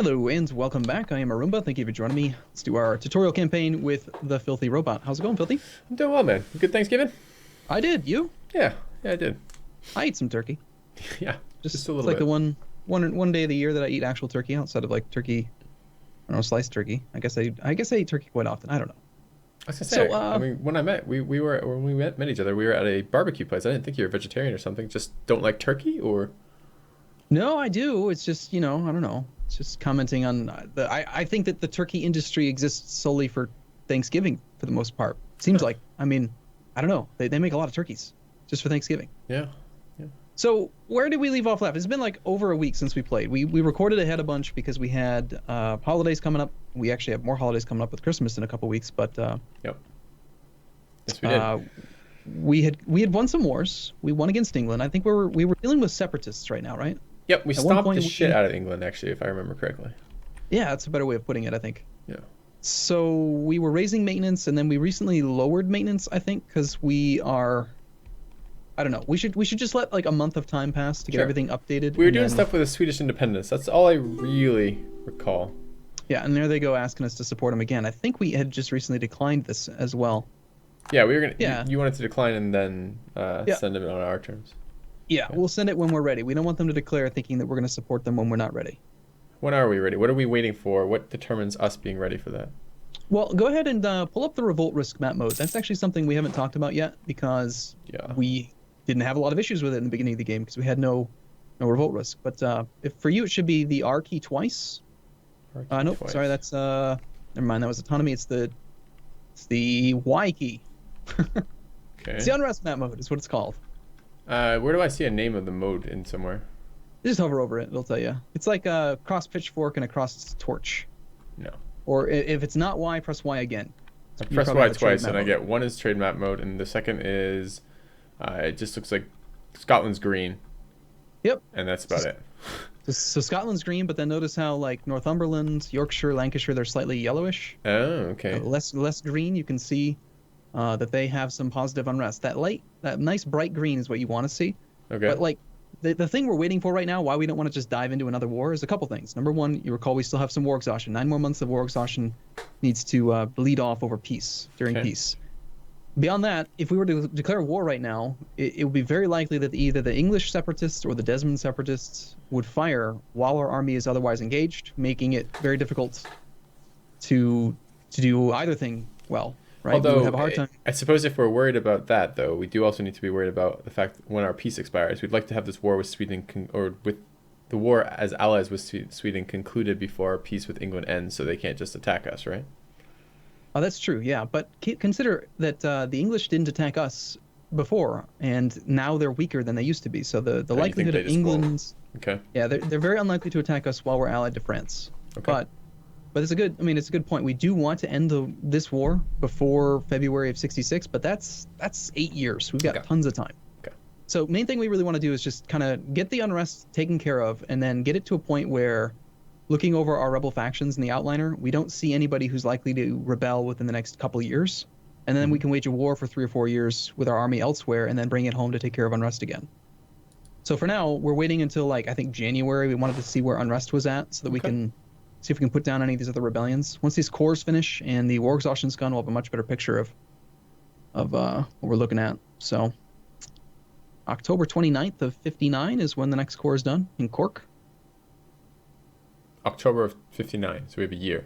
Hello and welcome back. I am Arumba. Thank you for joining me. Let's do our tutorial campaign with the Filthy Robot. How's it going, Filthy? I'm doing well, man. Good Thanksgiving? I did. You? Yeah, I did. I ate some turkey. Yeah, just a It's little like bit. the one day of the year that I eat actual turkey outside of like turkey. I don't know, sliced turkey. I guess I eat turkey quite often. I don't know. I was gonna So, say, I mean, when we met each other, we were at a barbecue place. I didn't think you were a vegetarian or something. Just don't like turkey, or? No, I do. It's just, I don't know. It's just commenting on I think that the turkey industry exists solely for Thanksgiving for the most part. Seems like. I mean, I don't know. They make a lot of turkeys just for Thanksgiving. Yeah, yeah. So where did we leave off last? It's been like over a week since we played. We recorded ahead a bunch because we had holidays coming up. We actually have more holidays coming up with Christmas in a couple weeks, but Yep. Yes, we did. We had won some wars. We won against England. I think we were dealing with separatists right now, right? Yep, we At one stomped point the shit out of England, actually, if I remember correctly. Yeah, that's a better way of putting it, I think. Yeah. So we were raising maintenance, and then we recently lowered maintenance, I think, because we are. I don't know. We should just let like a month of time pass to get Sure. everything updated. We were and doing then- stuff with the Swedish independence. That's all I really recall. Yeah, and there they go asking us to support them again. I think we had just recently declined this as well. Yeah, we were gonna. Yeah. You wanted to decline and then Yeah. send them on our terms. Yeah, Okay. we'll send it when we're ready. We don't want them to declare thinking that we're going to support them when we're not ready. When are we ready? What are we waiting for? What determines us being ready for that? Well, go ahead and pull up the revolt risk map mode. That's actually something we haven't talked about yet because Yeah. we didn't have a lot of issues with it in the beginning of the game because we had no revolt risk. But if for you it should be the R key twice. Nope, Twice. sorry, that's never mind. That was autonomy. It's the Y key. Okay. It's the unrest map mode is what it's called. Where do I see a name of the mode in somewhere? Just hover over it. It'll tell you. It's like a cross pitchfork and a cross torch. No. Or if it's not Y, press Y again. I You press probably Y have a trade twice, map and I mode. get one is trade map mode, and the second is it just looks like Scotland's green, Yep. and that's about it. So Scotland's green, but then notice how like Northumberland, Yorkshire, Lancashire, they're slightly yellowish. Oh, okay. Less green. You can see that they have some positive unrest. That nice bright green is what you want to see. Okay. But like the thing we're waiting for right now, why we don't want to just dive into another war, is a couple things. Number one, you recall we still have some war exhaustion. 9 more months of war exhaustion needs to bleed off over peace, during Okay. peace. Beyond that, if we were to declare war right now, it would be very likely that either the English separatists or the Desmond separatists would fire while our army is otherwise engaged, making it very difficult to do either thing well. Right? We Although, would have a hard time. I suppose if we're worried about that, though, we do also need to be worried about the fact that when our peace expires, we'd like to have this war with Sweden, or with the war as allies with Sweden concluded before our peace with England ends, so they can't just attack us, right? Oh, that's true, yeah. But consider that the English didn't attack us before, and now they're weaker than they used to be. So the you think likelihood they of just won't? England's... Okay. Yeah, they're very unlikely to attack us while we're allied to France. Okay. But it's a good point. We do want to end this war before February of '66, but that's 8 years. We've got Okay. tons of time. Okay. So main thing we really want to do is just kind of get the unrest taken care of, and then get it to a point where, looking over our rebel factions in the outliner, we don't see anybody who's likely to rebel within the next couple of years, and then we can wage a war for 3 or 4 years with our army elsewhere, and then bring it home to take care of unrest again. So for now, we're waiting until like I think January. We wanted to see where unrest was at, so that we Okay. can see if we can put down any of these other rebellions. Once these cores finish and the war exhaustion's gone, we'll have a much better picture of what we're looking at. So October 29th of 59 is when the next core is done in Cork. October of 59, so we have a year.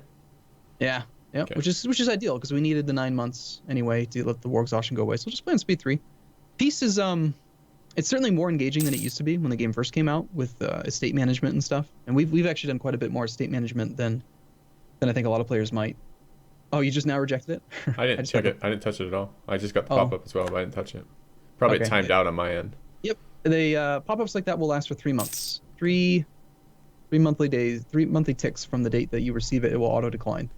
Yeah, Okay. which is ideal because we needed the 9 months anyway to let the war exhaustion go away. So we'll just play on speed 3. Peace is it's certainly more engaging than it used to be when the game first came out with estate management and stuff. And we've actually done quite a bit more estate management than I think a lot of players might. Oh, you just now rejected it? I didn't just check got it. I didn't touch it at all. I just got the Oh. pop-up as well, but I didn't touch it. Probably Okay. timed out on my end. Yep. They pop-ups like that will last for 3 months. Three monthly days, 3 monthly ticks from the date that you receive it. It will auto decline.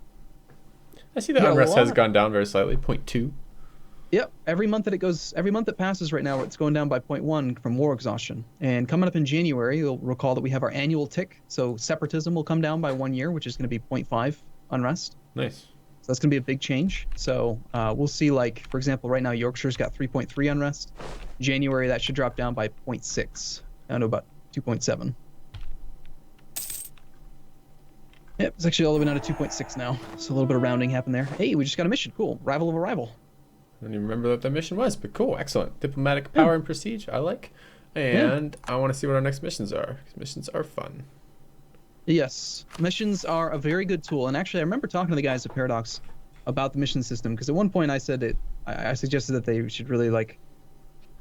I see the Yeah, unrest well, has gone down very slightly, 0.2. Yep. Every month that passes right now, it's going down by 0.1 from war exhaustion. And coming up in January, you'll recall that we have our annual tick. So separatism will come down by 1 year, which is going to be 0.5 unrest. Nice. So that's going to be a big change. So we'll see, like, for example, right now Yorkshire's got 3.3 unrest. January, that should drop down by 0.6, down to about 2.7. Yep, it's actually all the way down to 2.6 now. So a little bit of rounding happened there. Hey, we just got a mission. Cool. Rival of a rival. I don't even remember what that mission was, but cool, excellent. Diplomatic Yeah. power and prestige, I like. And I want to see what our next missions are. 'Cause missions are fun. Yes, missions are a very good tool. And actually, I remember talking to the guys at Paradox about the mission system because at one point I said I suggested that they should really like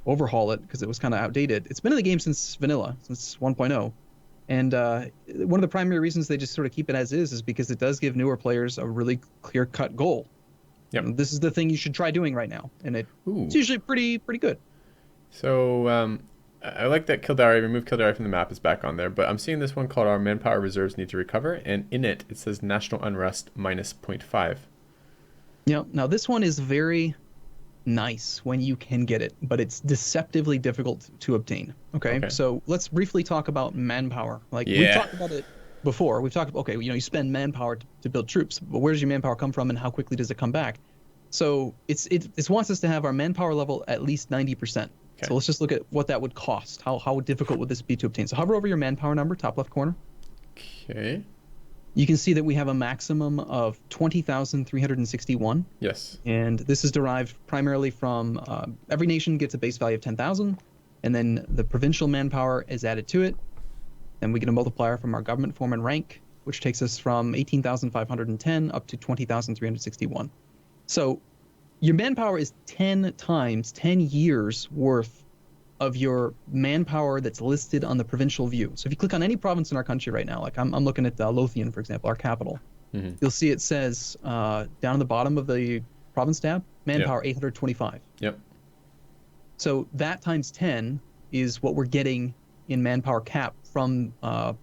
overhaul it because it was kind of outdated. It's been in the game since vanilla, since 1.0. And one of the primary reasons they just sort of keep it as is because it does give newer players a really clear-cut goal. Yep. And this is the thing you should try doing right now, and Ooh. it's usually pretty good. So I like that Kildare, remove Kildare from the map is back on there, but I'm seeing this one called our manpower reserves need to recover, and in it says national unrest minus 0.5. Yeah. Now this one is very nice when you can get it, but it's deceptively difficult to obtain. Okay. So let's briefly talk about manpower. Like we've talked about it before. We've talked about, okay, you spend manpower to build troops, but where does your manpower come from and how quickly does it come back? So it wants us to have our manpower level at least 90%. So let's just look at what that would cost. How difficult would this be to obtain? So hover over your manpower number, top left corner. Okay. You can see that we have a maximum of 20,361. Yes. And this is derived primarily from every nation gets a base value of 10,000, and then the provincial manpower is added to it. Then we get a multiplier from our government form and rank, which takes us from 18,510 up to 20,361. So your manpower is 10 times, 10 years worth of your manpower that's listed on the provincial view. So if you click on any province in our country right now, like I'm looking at Lothian, for example, our capital, you'll see it says down at the bottom of the province tab, manpower 825. Yep. So that times 10 is what we're getting in manpower cap from, oh,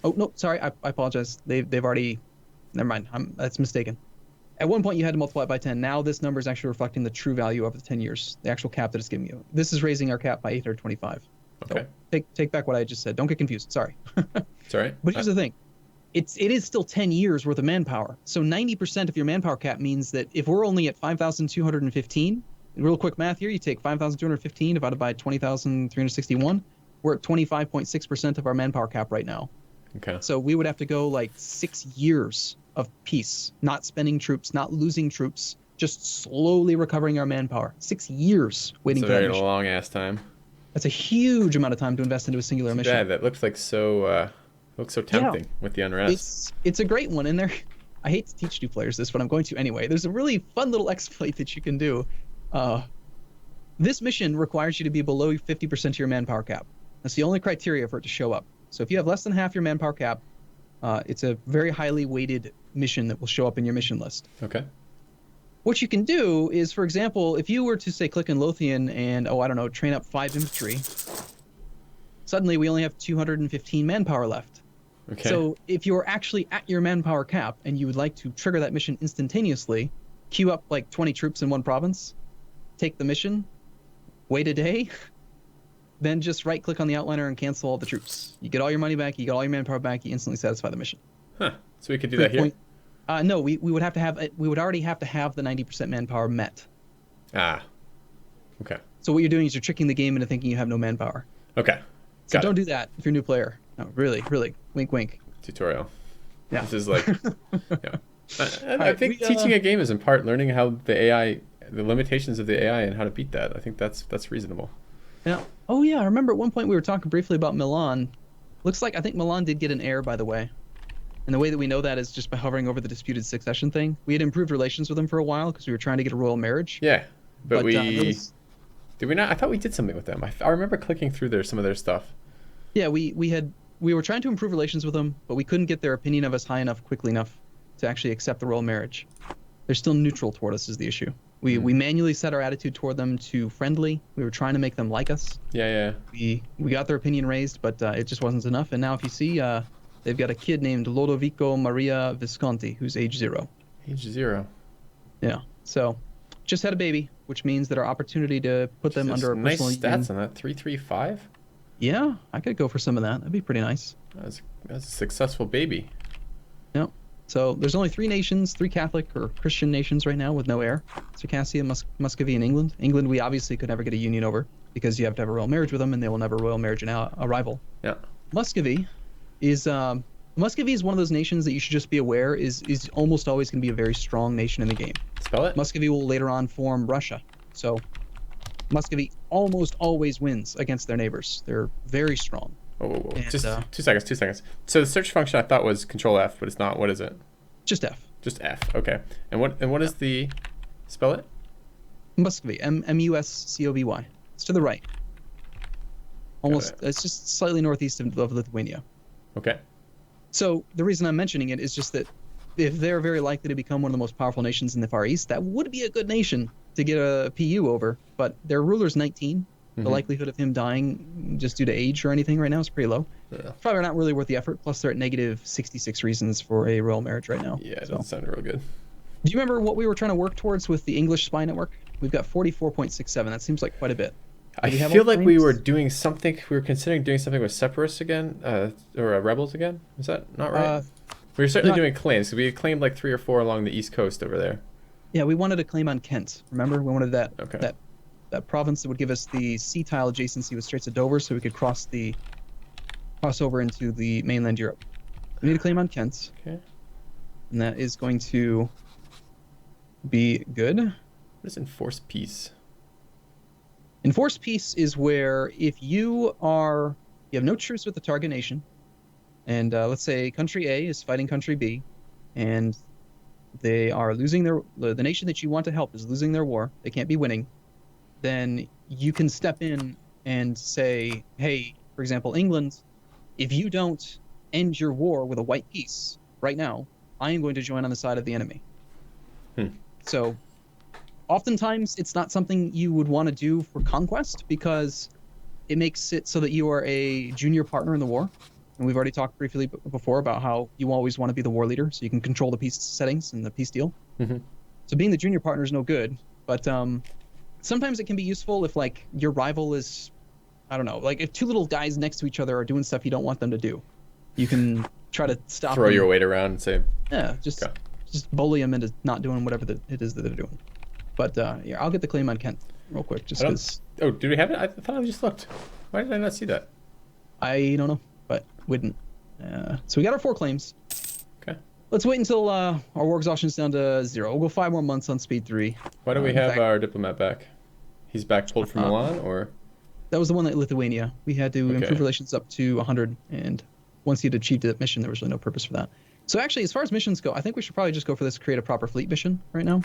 no, sorry, I apologize. They've already, never mind, that's mistaken. At one point, you had to multiply it by 10. Now this number is actually reflecting the true value over the 10 years, the actual cap that it's giving you. This is raising our cap by 825. Okay. So take back what I just said. Don't get confused. Sorry. It's all right. But here's the thing. It is still 10 years worth of manpower. So 90% of your manpower cap means that if we're only at 5,215, real quick math here, you take 5,215 divided by 20,361, we're at 25.6% of our manpower cap right now. Okay. So we would have to go like 6 years of peace, not spending troops, not losing troops, just slowly recovering our manpower. 6 years waiting for that mission. It's a very long ass time. That's a huge amount of time to invest into a singular mission. Yeah, that looks like so tempting with the unrest. It's a great one, and I hate to teach new players this, but I'm going to anyway. There's a really fun little exploit that you can do. This mission requires you to be below 50% of your manpower cap. That's the only criteria for it to show up. So if you have less than half your manpower cap, it's a very highly weighted mission that will show up in your mission list. Okay. What you can do is, for example, if you were to say click in Lothian and, I don't know, train up 5 infantry, suddenly we only have 215 manpower left. Okay. So if you're actually at your manpower cap and you would like to trigger that mission instantaneously, queue up like 20 troops in one province, take the mission, wait a day, then just right click on the outliner and cancel all the troops. You get all your money back, you get all your manpower back, you instantly satisfy the mission. Huh. So we could do that here? No, we would have to have we would already have to have the 90% manpower met. Ah. Okay. So what you're doing is you're tricking the game into thinking you have no manpower. Okay. So don't do that if you're a new player. No, really, wink, wink. Tutorial. Yeah. This is like, yeah. I think teaching a game is in part learning how the AI, the limitations of the AI and how to beat that. I think that's reasonable. Yeah. Oh yeah, I remember at one point we were talking briefly about Milan. Looks like I think Milan did get an error, by the way. And the way that we know that is just by hovering over the disputed succession thing. We had improved relations with them for a while because we were trying to get a royal marriage. Yeah, but did we not? I thought we did something with them. I remember clicking through some of their stuff. Yeah, we were trying to improve relations with them, but we couldn't get their opinion of us high enough, quickly enough, to actually accept the royal marriage. They're still neutral toward us is the issue. We manually set our attitude toward them to friendly. We were trying to make them like us. Yeah. We got their opinion raised, but it just wasn't enough. And now if you see, they've got a kid named Lodovico Maria Visconti, who's age 0. Age 0. Yeah. So just had a baby, which means that our opportunity to put them under a nice personal stats on that. 335. Yeah, I could go for some of that. That'd be pretty nice. That's a successful baby. Yep. So there's only 3 nations, 3 Catholic or Christian nations right now with no heir. Circassia, Muscovy, and England. England we obviously could never get a union over because you have to have a royal marriage with them, and they will never royal marriage a rival. Yeah. Muscovy is Muscovy is one of those nations that you should just be aware is almost always going to be a very strong nation in the game. Spell it. Muscovy will later on form Russia. So Muscovy almost always wins against their neighbors. They're very strong. Whoa, whoa, whoa. And, Just 2 seconds. So the search function I thought was Control F, but it's not. What is it? just F. Just F. Okay. And what is the spell it? Muscovy. Muscovy. It's to the right. Almost. It's just slightly northeast of Lithuania. Okay. So the reason I'm mentioning it is just that if they're very likely to become one of the most powerful nations in the Far East, that would be a good nation to get a PU over. But their ruler's 19. The likelihood of him dying just due to age or anything right now is pretty low. Yeah. Probably not really worth the effort. Plus, they're at negative 66 reasons for a royal marriage right now. Yeah, it so. doesn't sound real good. Do you remember what we were trying to work towards with the English spy network? We've got 44.67. That seems like quite a bit. I feel like we were doing something. We were considering doing something with separatists again, or rebels again. Is that not right? We were certainly doing claims. We claimed like 3 or 4 along the east coast over there. Yeah, we wanted a claim on Kent. Remember, we wanted that that province that would give us the sea tile adjacency with Straits of Dover, so we could cross over into the mainland Europe. We need a claim on Kent. Okay. And that is going to be good. What is enforced peace? Enforced peace is where if you have no truce with the target nation, and let's say country A is fighting country B, and they are losing the nation that you want to help is losing their war, they can't be winning, then you can step in and say, hey, for example, England, if you don't end your war with a white peace right now, I am going to join on the side of the enemy. So oftentimes it's not something you would want to do for conquest because it makes it so that you are a junior partner in the war. And we've already talked briefly before about how you always want to be the war leader so you can control the peace settings and the peace deal. So being the junior partner is no good, but sometimes it can be useful if like your rival is, I don't know, like if 2 little guys next to each other are doing stuff you don't want them to do, you can try to stop Throw them. your weight around and say, just bully them into not doing whatever it is that they're doing. But yeah, I'll get the claim on Kent real quick just because. Oh, do we have it? I thought I just looked. Why did I not see that? I don't know, but we didn't. So we got our 4 claims. Okay. Let's wait until our war exhaustion is down to 0. We'll go 5 more months on speed 3. Why do we have our diplomat back? He's back pulled from Milan, or? That was the one at Lithuania. We had to improve relations up to 100, and once he'd achieved that mission, there was really no purpose for that. So actually, as far as missions go, I think we should probably just go for this create a proper fleet mission right now.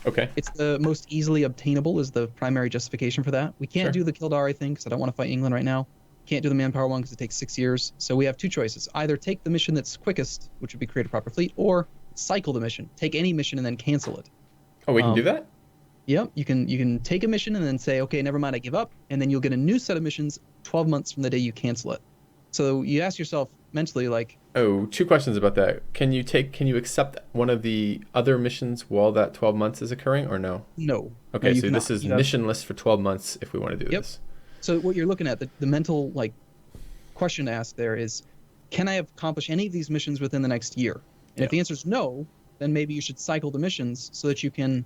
Okay. It's the most easily obtainable is the primary justification for that. We can't do the Kildare thing because I don't want to fight England right now. Can't do the manpower one because it takes 6 years. So we have 2 choices. Either take the mission that's quickest, which would be create a proper fleet, or cycle the mission. Take any mission and then cancel it. Oh, we can do that? Yep. You can take a mission and then say, okay, never mind, I give up. And then you'll get a new set of missions 12 months from the day you cancel it. So you ask yourself mentally, like... Oh, 2 questions about that. Can you accept one of the other missions while that 12 months is occurring, or no? No. Okay, no, so this is mission list for 12 months if we want to do this. So what you're looking at, the mental question to ask there is, can I accomplish any of these missions within the next year? And if the answer is no, then maybe you should cycle the missions so that you can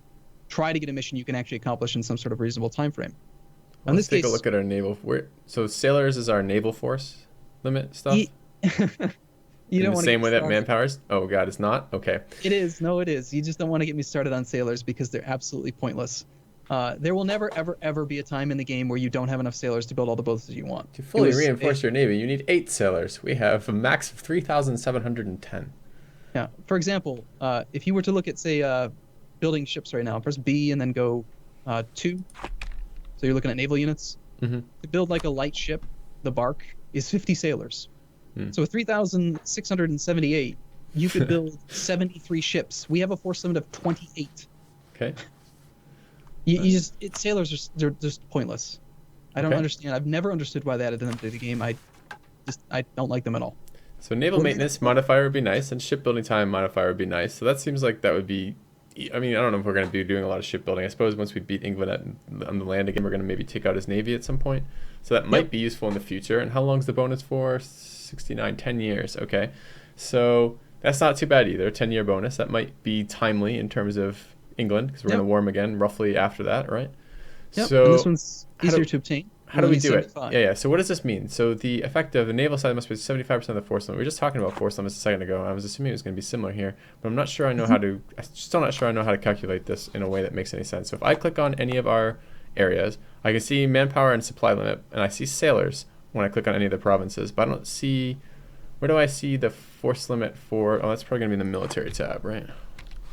try to get a mission you can actually accomplish in some sort of reasonable time frame. Let's take a look at our naval. So sailors is our naval force limit stuff? You in don't the same way that manpower's? Oh, God, it's not? Okay. It is. No, it is. You just don't want to get me started on sailors because they're absolutely pointless. There will never, ever, ever be a time in the game where you don't have enough sailors to build all the boats that you want. To fully reinforce your navy, you need 8 sailors. We have a max of 3,710. Yeah. For example, if you were to look at, say, building ships right now, press B and then go 2. So you're looking at naval units. To build like a light ship, the bark is 50 sailors. So with 3,678, you could build 73 ships. We have a force limit of 28. Okay. Sailors they're just pointless. I don't understand. I've never understood why they added them to the game. I don't like them at all. So naval maintenance modifier would be nice, and shipbuilding time modifier would be nice. So that seems like that would be. I mean, I don't know if we're going to be doing a lot of shipbuilding. I suppose once we beat England on the land again, we're going to maybe take out his navy at some point. So that might be useful in the future. And how long's the bonus for? 69, 10 years. Okay. So that's not too bad either. 10-year bonus. That might be timely in terms of England because we're going to war them again roughly after that, right? Yep. So and this one's easier to obtain. how do we need do it? 75. Yeah. So what does this mean? So the effect of the naval side must be 75% of the force limit. We were just talking about force limits a second ago. I was assuming it was going to be similar here, but I'm not sure I know how to. I'm still not sure I know how to calculate this in a way that makes any sense. So if I click on any of our areas, I can see manpower and supply limit, and I see sailors when I click on any of the provinces, but I don't see. Where do I see the force limit for? Oh, that's probably going to be in the military tab, right?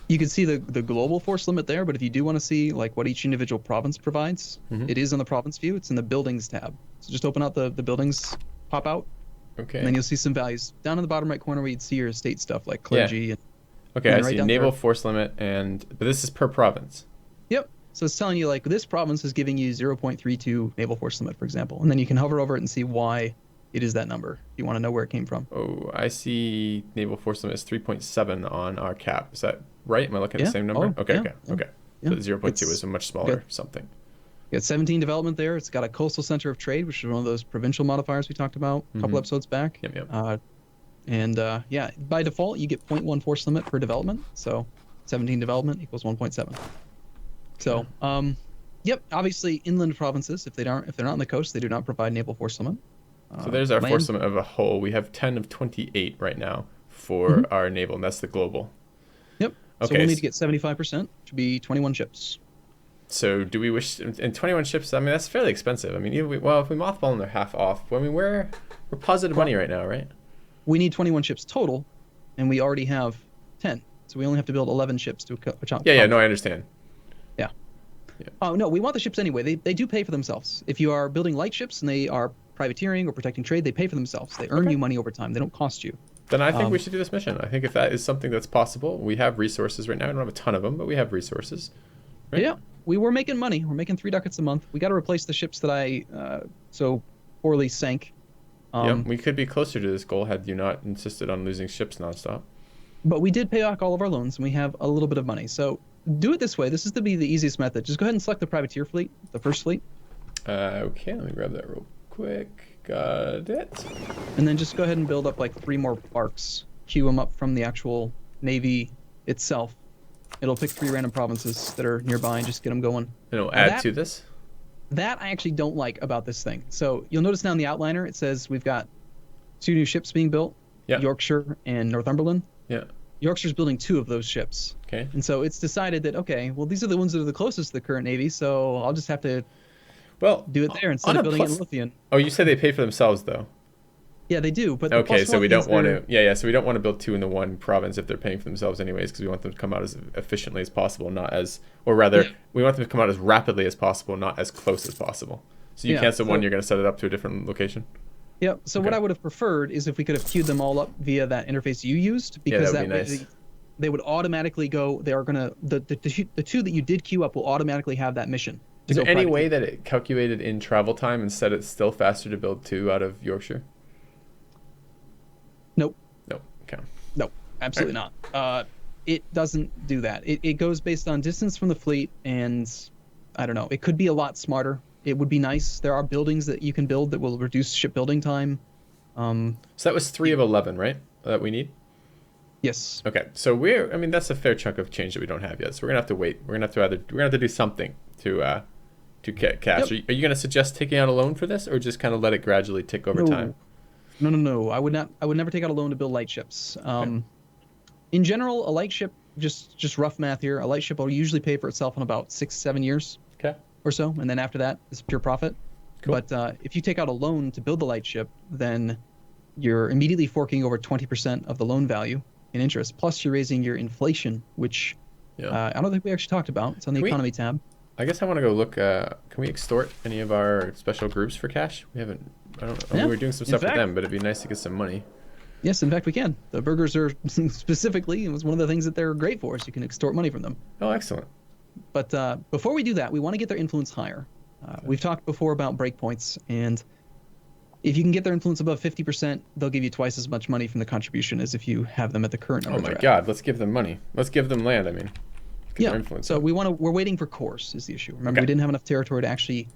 You can see the global force limit there, but if you do want to see like what each individual province provides, it is in the province view. It's in the buildings tab. So just open out the buildings pop out, Okay. and then you'll see some values down in the bottom right corner where you'd see your state stuff like clergy. Yeah. And, Okay, and I right see down naval there. force limit, but this is per province. Yep. So it's telling you like this province is giving you 0.32 naval force limit, for example, and then you can hover over it and see why it is that number. If you want to know where it came from. Oh, I see naval force limit is 3.7 on our cap. Is that right? Am I looking at the same number? Oh, Okay, yeah, okay, yeah, okay. yeah. So the 0.2 It's is a much smaller good. something. You got 17 development there. It's got a coastal center of trade, which is one of those provincial modifiers we talked about a couple episodes back. Yep. Yeah, by default, you get 0.1 force limit per development. So 17 development equals 1.7. So, yep, obviously inland provinces, if they're not on the coast, they do not provide naval force limit. So there's our land. force limit of a whole. We have 10 of 28 right now for our naval, and that's the global. Yep. So Okay. we'll need to get 75%, which would be 21 ships. So do we wish, and 21 ships, I mean, that's fairly expensive. I mean, if we mothball them, they're half off. I mean, we're positive money right now, right? We need 21 ships total, and we already have 10. So we only have to build 11 ships to account. Yeah, no, I understand. Yeah. Oh, no, we want the ships anyway. They do pay for themselves. If you are building light ships and they are privateering or protecting trade, they pay for themselves. They earn you money over time. They don't cost you. Then I think we should do this mission. I think if that is something that's possible, we have resources right now. We don't have a ton of them, but we have resources. Right? Yeah, we were making money. We're making 3 ducats a month. We got to replace the ships that I so poorly sank. We could be closer to this goal had you not insisted on losing ships nonstop. But we did pay back all of our loans, and we have a little bit of money. So do it this way. This is to be the easiest method. Just go ahead and select the privateer fleet, the first fleet. Okay, let me grab that real quick. Got it. And then just go ahead and build up like 3 more barks. Queue them up from the actual navy itself. It'll pick 3 random provinces that are nearby and just get them going. And it'll add to this? That I actually don't like about this thing. So you'll notice down the outliner, it says we've got 2 new ships being built, Yorkshire and Northumberland. Yeah. Yorkshire's building 2 of those ships. Okay. And so it's decided that, okay, well, these are the ones that are the closest to the current navy, so I'll just have to do it there instead of building it in Lothian. Oh, you said they pay for themselves, though. Yeah, they do. But okay, so we don't want to. So we don't want to build 2 in the one province if they're paying for themselves anyways, because we want them to come out as efficiently as possible, not as, or rather, we want them to come out as rapidly as possible, not as close as possible. So you cancel one, you're going to set it up to a different location. Yep. So what I would have preferred is if we could have queued them all up via that interface you used, because that would be nice. They would automatically go. They are gonna the 2 that you did queue up will automatically have that mission. Is there any way that it calculated in travel time and said it's still faster to build 2 out of Yorkshire? Nope. Nope. Okay. Nope. Absolutely not. It doesn't do that. It goes based on distance from the fleet, and I don't know. It could be a lot smarter. It would be nice. There are buildings that you can build that will reduce shipbuilding time. So that was 3 of 11, right? That we need? Yes. Okay. So I mean, that's a fair chunk of change that we don't have yet. So we're gonna have to wait. We're gonna have to do something to get cash. Yep. Are you gonna suggest taking out a loan for this, or just kind of let it gradually tick over time? No. I would not. I would never take out a loan to build light ships. In general, a light ship, just rough math here, a light ship will usually pay for itself in about 6-7 years. Okay. Or so, and then after that, it's pure profit. Cool. But if you take out a loan to build the light ship, then you're immediately forking over 20% of the loan value in interest. Plus, you're raising your inflation, which I don't think we actually talked about. It's on the economy tab. I guess I want to go look. Can we extort any of our special groups for cash? We haven't. I don't know. Yeah. We're doing some stuff with them, but it'd be nice to get some money. Yes, in fact, we can. The burgers are specifically, it was one of the things that they're great for, is you can extort money from them. Oh, excellent. But before we do that, we want to get their influence higher. We've talked before about breakpoints, and if you can get their influence above 50%, they'll give you twice as much money from the contribution as if you have them at the current number. Oh my God, let's give them money. Let's give them land, I mean. Yeah, so we're waiting for cores is the issue. Remember, we didn't have enough territory to actually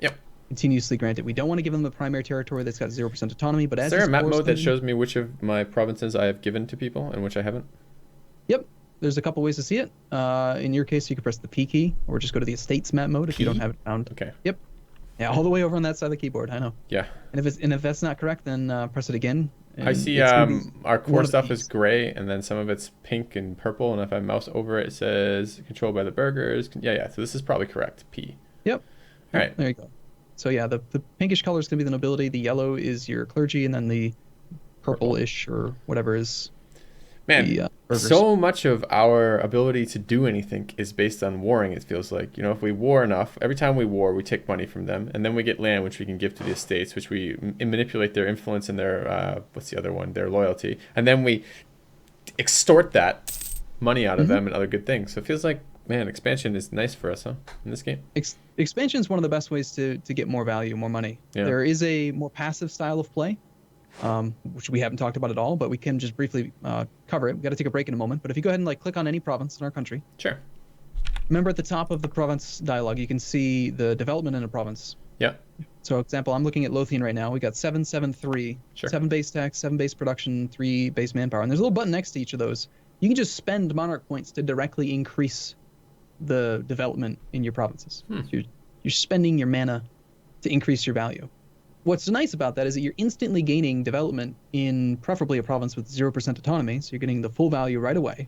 continuously grant it. We don't want to give them the primary territory that's got 0% autonomy, but as is there a map mode that shows me which of my provinces I have given to people and which I haven't? Yep. There's a couple ways to see it. In your case, you can press the P key or just go to the estates map mode if you don't have it found. Okay. Yep. Yeah, all the way over on that side of the keyboard. I know. Yeah. And if that's not correct, then press it again. I And see it's gonna be our one core of the stuff is keys. gray, and then some of it's pink and purple, and if I mouse over it, it says controlled by the burgers. Yeah, so this is probably correct, P. Yep. All Yep. right. There you go. So yeah, the pinkish color is gonna be the nobility. The yellow is your clergy, and then the Purple. purple-ish or whatever is Man, the burgers. so much of our ability to do anything is based on warring, it feels like. If we war enough, every time we war, we take money from them, and then we get land, which we can give to the estates, which we manipulate their influence and their, what's the other one, their loyalty. And then we extort that money out of them and other good things. So it feels like, man, expansion is nice for us, huh, in this game? Expansion is one of the best ways to get more value, more money. Yeah. There is a more passive style of play, which we haven't talked about at all, but we can just briefly cover it. We got to take a break in a moment, but if you go ahead and click on any province in our country, Sure. remember at the top of the province dialog, you can see the development in a province. Yeah. So, example, I'm looking at Lothian right now. We got 773, Sure. 7 base tax, 7 base production, 3 base manpower, and there's a little button next to each of those. You can just spend monarch points to directly increase the development in your provinces. So you're spending your mana to increase your value. What's nice about that is that you're instantly gaining development in preferably a province with 0% autonomy, so you're getting the full value right away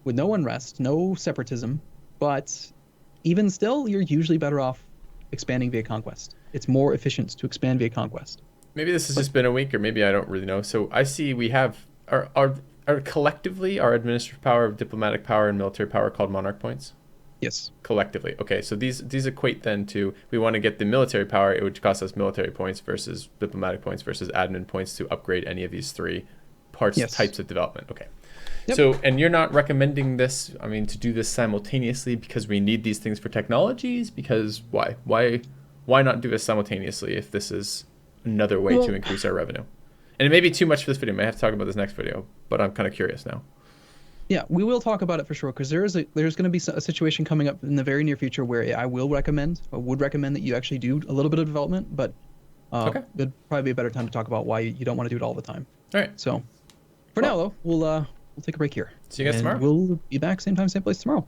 with no unrest, no separatism, but even still, you're usually better off expanding via conquest. It's more efficient to expand via conquest. Maybe this has just been a week, or maybe I don't really know. So I see we have our collectively our administrative power, diplomatic power, and military power called monarch points. Yes. Collectively. Okay, so these equate then to, we want to get the military power, it would cost us military points versus diplomatic points versus admin points to upgrade any of these three types of development. Okay. Yep. So, and you're not recommending this, to do this simultaneously because we need these things for technologies? Because why? Why not do this simultaneously if this is another way to increase our revenue? And it may be too much for this video. I may have to talk about this next video, but I'm kind of curious now. Yeah, we will talk about it for sure, because there's going to be a situation coming up in the very near future where I would recommend that you actually do a little bit of development, but Okay. it'd probably be a better time to talk about why you don't want to do it all the time. All right. So for now, though, we'll take a break here. See you guys and tomorrow. We'll be back same time, same place tomorrow.